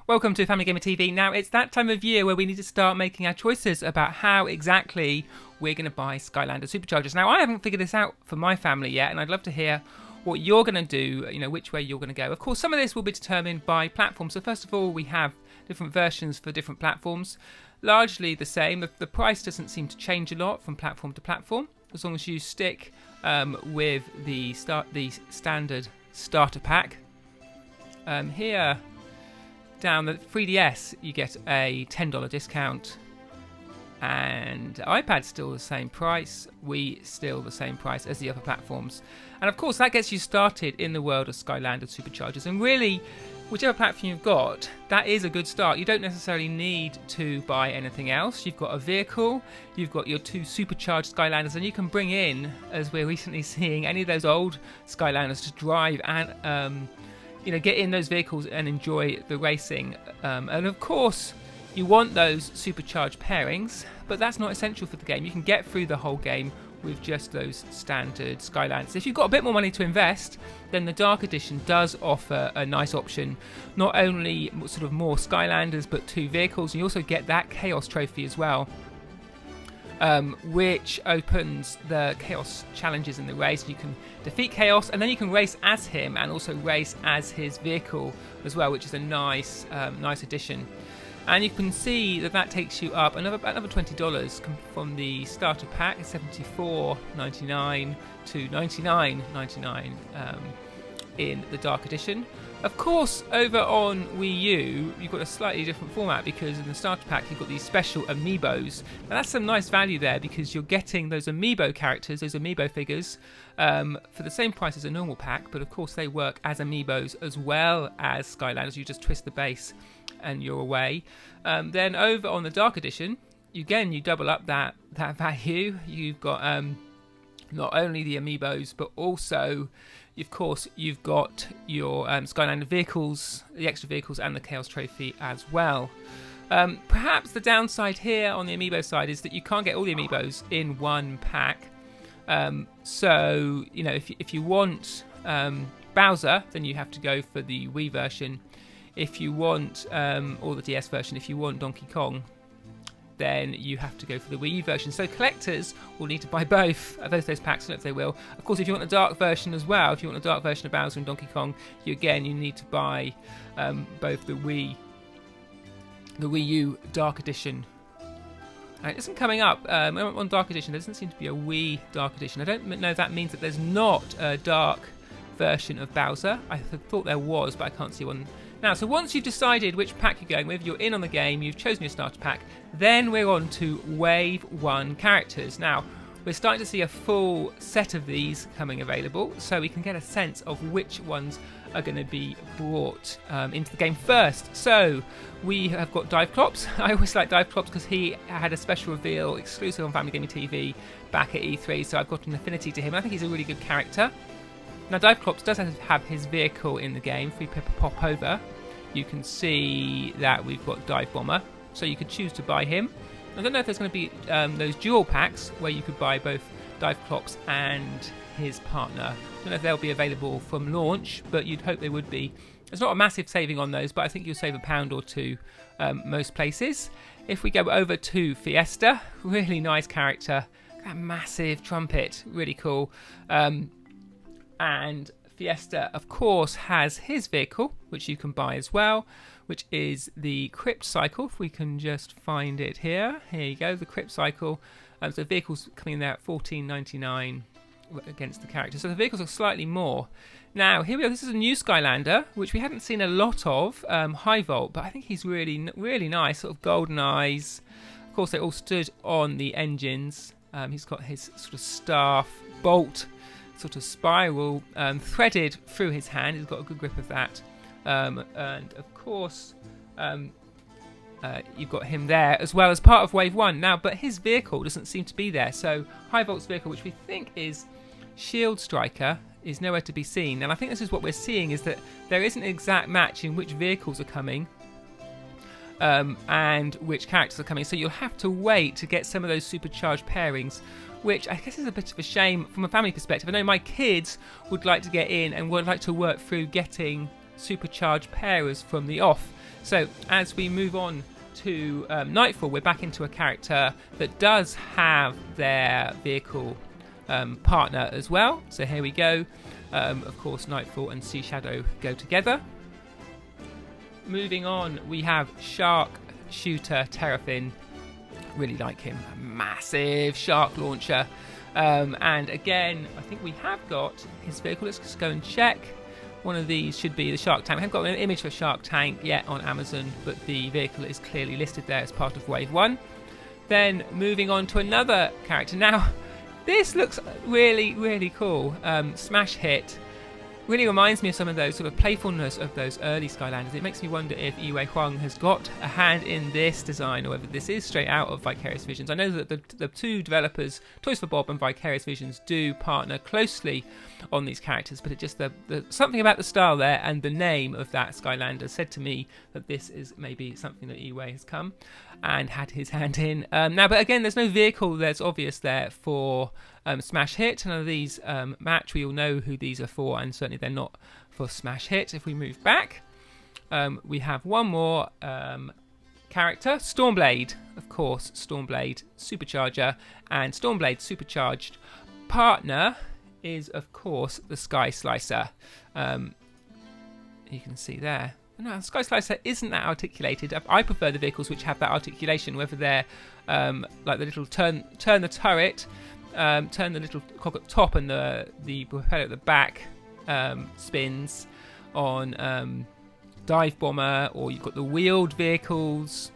Welcome to Family Gamer TV. Now, it's that time of year where we need to start making our choices about how exactly we're going to buy Skylanders SuperChargers. Now, I haven't figured this out for my family yet, and I'd love to hear what you're going to do, which way you're going to go. Of course, some of this will be determined by platform. So first of all, we have different versions for different platforms. Largely the same. The price doesn't seem to change a lot from platform to platform, as long as you stick with the standard starter pack. Here, down the 3DS, you get a $10 discount, and iPad's still the same price, Wii still the same price as the other platforms. And of course that gets you started in the world of Skylanders SuperChargers, and really whichever platform you've got, that is a good start. You don't necessarily need to buy anything else. You've got a vehicle, you've got your two supercharged Skylanders, and you can bring in, as we're recently seeing, any of those old Skylanders to drive and get in those vehicles and enjoy the racing. And of course, you want those supercharged pairings, but that's not essential for the game. You can get through the whole game with just those standard Skylanders. If you've got a bit more money to invest, then the Dark Edition does offer a nice option. Not only sort of more Skylanders, but two vehicles. You also get that Chaos trophy as well, which opens the Chaos challenges in the race. You can defeat Chaos, and then you can race as him and also race as his vehicle as well, which is a nice addition. And you can see that takes you up another $20 from the starter pack, $74.99 to $99.99 in the Dark Edition. Of course, over on Wii U, you've got a slightly different format, because in the starter pack you've got these special amiibos. Now that's some nice value there, because you're getting those amiibo characters, those amiibo figures, for the same price as a normal pack, but of course they work as amiibos as well as Skylanders. You just twist the base and you're away. Then over on the Dark Edition, you double up that value. You've got not only the amiibos, but also, of course, you've got your Skylander vehicles, the extra vehicles, and the Chaos Trophy as well. Perhaps the downside here on the amiibo side is that you can't get all the amiibos in one pack. So, if you want Bowser, then you have to go for the Wii version. If you want, or the DS version, if you want Donkey Kong, then you have to go for the Wii U version. So collectors will need to buy both of those packs, I don't know if they will. Of course, if you want the dark version as well, if you want the dark version of Bowser and Donkey Kong, you need to buy both the Wii U Dark Edition. And it isn't coming up on Dark Edition. There doesn't seem to be a Wii Dark Edition. I don't know if that means that there's not a dark version of Bowser. I thought there was, but I can't see one now. So once you've decided which pack you're going with, you're in on the game, you've chosen your starter pack, then we're on to Wave 1 characters. Now, we're starting to see a full set of these coming available, so we can get a sense of which ones are going to be brought into the game first. So, we have got Dive Clops. I always like Dive Clops because he had a special reveal exclusive on Family Gaming TV back at E3, so I've got an affinity to him. I think he's a really good character. Now, Dive Clops does have his vehicle in the game. If we pop over, you can see that we've got Dive Bomber, so you could choose to buy him. I don't know if there's going to be those dual packs where you could buy both Dive Clops and his partner. I don't know if they'll be available from launch, but you'd hope they would be. There's not a massive saving on those, but I think you'll save £1 or £2 most places. If we go over to Fiesta, really nice character. That massive trumpet, really cool. And Fiesta, of course, has his vehicle, which you can buy as well, which is the Crypt cycle. If we can just find it here. Here you go, the Crypt cycle. So the vehicles coming in there at $14.99 against the character. So the vehicles are slightly more. Now, here we go. This is a new Skylander, which we hadn't seen a lot of. High Volt, but I think he's really, really nice. Sort of golden eyes. Of course, they all stood on the engines. He's got his sort of staff bolt sort of spiral threaded through his hand. He's got a good grip of that, and of course you've got him there as well as part of Wave 1 now, but his vehicle doesn't seem to be there. So High Volt's vehicle, which we think is Shield Striker, is nowhere to be seen, and I think this is what we're seeing, is that there isn't an exact match in which vehicles are coming and which characters are coming, so you'll have to wait to get some of those supercharged pairings, which I guess is a bit of a shame from a family perspective. I know my kids would like to get in and would like to work through getting supercharged pairers from the off. So as we move on to Nightfall, we're back into a character that does have their vehicle partner as well. So here we go. Of course, Nightfall and Sea Shadow go together. Moving on, we have Shark Shooter Terrafin. Really like him. A massive shark launcher. And again, I think we have got his vehicle. Let's just go and check. One of these should be the Shark Tank. I haven't got an image for Shark Tank yet on Amazon, but the vehicle is clearly listed there as part of Wave 1. Then moving on to another character. Now, this looks really, really cool. Smash Hit. Really reminds me of some of those sort of playfulness of those early Skylanders. It makes me wonder if Yue Huang has got a hand in this design, or whether this is straight out of Vicarious Visions. I know that the two developers, Toys for Bob and Vicarious Visions, do partner closely on these characters, but it just something about the style there and the name of that Skylander said to me that this is maybe something that Yue has come and had his hand in. Now, but again, there's no vehicle that's obvious there for Smash Hit. None of these match. We all know who these are for, and certainly they're not for Smash Hit. If we move back, we have one more character, Stormblade, of course. Stormblade Supercharger, and Stormblade Supercharged partner is, of course, the Sky Slicer. You can see there. No, Sky Slicer isn't that articulated. I prefer the vehicles which have that articulation, whether they're like the little turn the turret, turn the little cog at the top, and the propeller at the back spins on Dive Bomber, or you've got the wheeled vehicles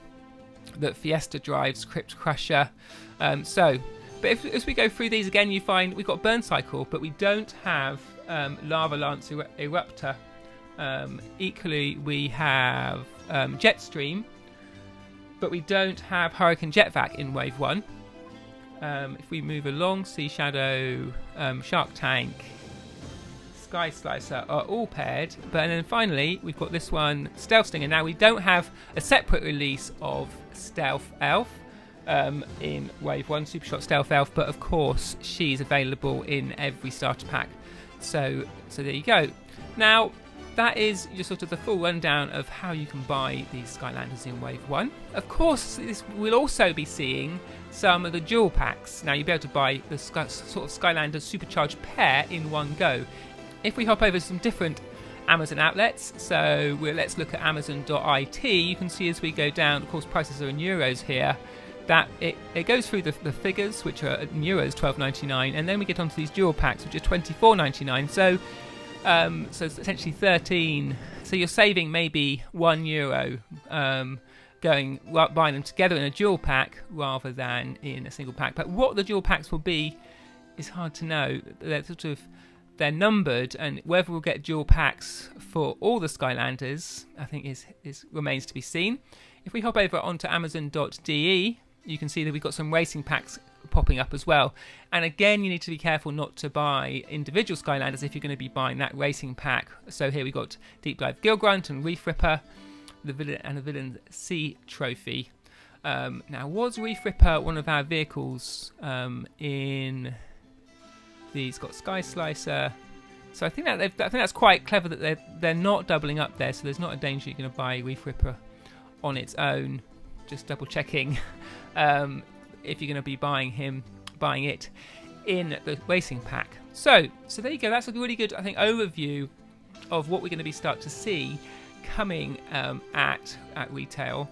that Fiesta drives, Crypt Crusher. But as we go through these again, you find we've got Burn Cycle, but we don't have Lava Lance Eruptor. Equally, we have Jetstream, but we don't have Hurricane Jet Vac in Wave 1. If we move along, Sea Shadow, Shark Tank, Sky Slicer are all paired. But then finally, we've got this one, Stealth Stinger. Now, we don't have a separate release of Stealth Elf in Wave 1, Super Shot Stealth Elf, but of course, she's available in every starter pack. So there you go. Now, that is just sort of the full rundown of how you can buy these Skylanders in Wave 1. Of course, we'll also be seeing some of the dual packs. Now, you'll be able to buy the sort of Skylanders Supercharged pair in one go. If we hop over some different Amazon outlets, so let's look at Amazon.it, you can see as we go down, of course, prices are in euros here, that it goes through the figures, which are in euros, $12.99, and then we get onto these dual packs, which are $24.99. So essentially 13. So you're saving maybe €1 buying them together in a dual pack rather than in a single pack. But what the dual packs will be is hard to know. They're numbered, and whether we'll get dual packs for all the Skylanders, I think remains to be seen. If we hop over onto Amazon.de, you can see that we've got some racing packs popping up as well. And again, you need to be careful not to buy individual Skylanders if you're going to be buying that racing pack. So here we've got Deep Dive Gilgrunt and Reef Ripper, the Villain Sea Trophy. Now, was Reef Ripper one of our vehicles in these? Got Sky Slicer. So I think that's quite clever that they're not doubling up there. So there's not a danger you're going to buy Reef Ripper on its own. Just double checking if you're going to be buying it in the racing pack. So there you go. That's a really good, I think, overview of what we're going to be start to see coming at retail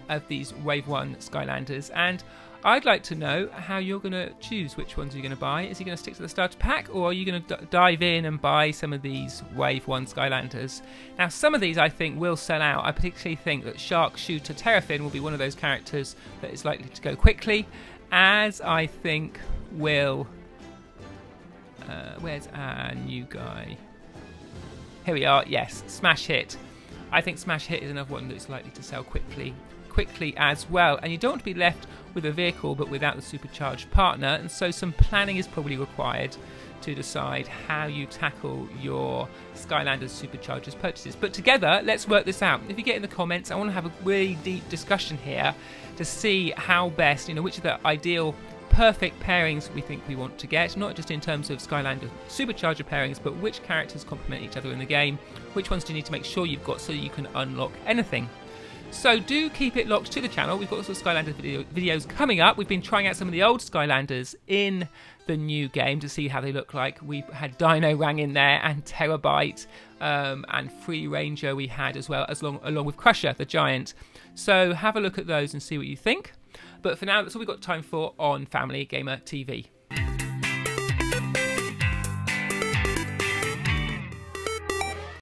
of these Wave 1 Skylanders. And I'd like to know how you're going to choose which ones you're going to buy. Is he going to stick to the starter pack, or are you going to dive in and buy some of these Wave 1 Skylanders? Now, some of these I think will sell out. I particularly think that Shark Shooter Terrafin will be one of those characters that is likely to go quickly, as I think will... where's our new guy? Here we are. Yes, Smash Hit. I think Smash Hit is another one that's likely to sell quickly as well, and you don't want to be left with a vehicle but without the supercharged partner, and so some planning is probably required to decide how you tackle your Skylanders Superchargers purchases. But together, let's work this out. If you get in the comments, I want to have a really deep discussion here to see how best, which are the ideal perfect pairings we think we want to get, not just in terms of Skylanders Supercharger pairings, but which characters complement each other in the game, which ones do you need to make sure you've got so you can unlock anything. So do keep it locked to the channel. We've got lots of Skylanders videos coming up. We've been trying out some of the old Skylanders in the new game to see how they look like. We had Dino Rang in there, and Terabyte, and Free Ranger we had as well, along with Crusher, the giant. So have a look at those and see what you think. But for now, that's all we've got time for on Family Gamer TV.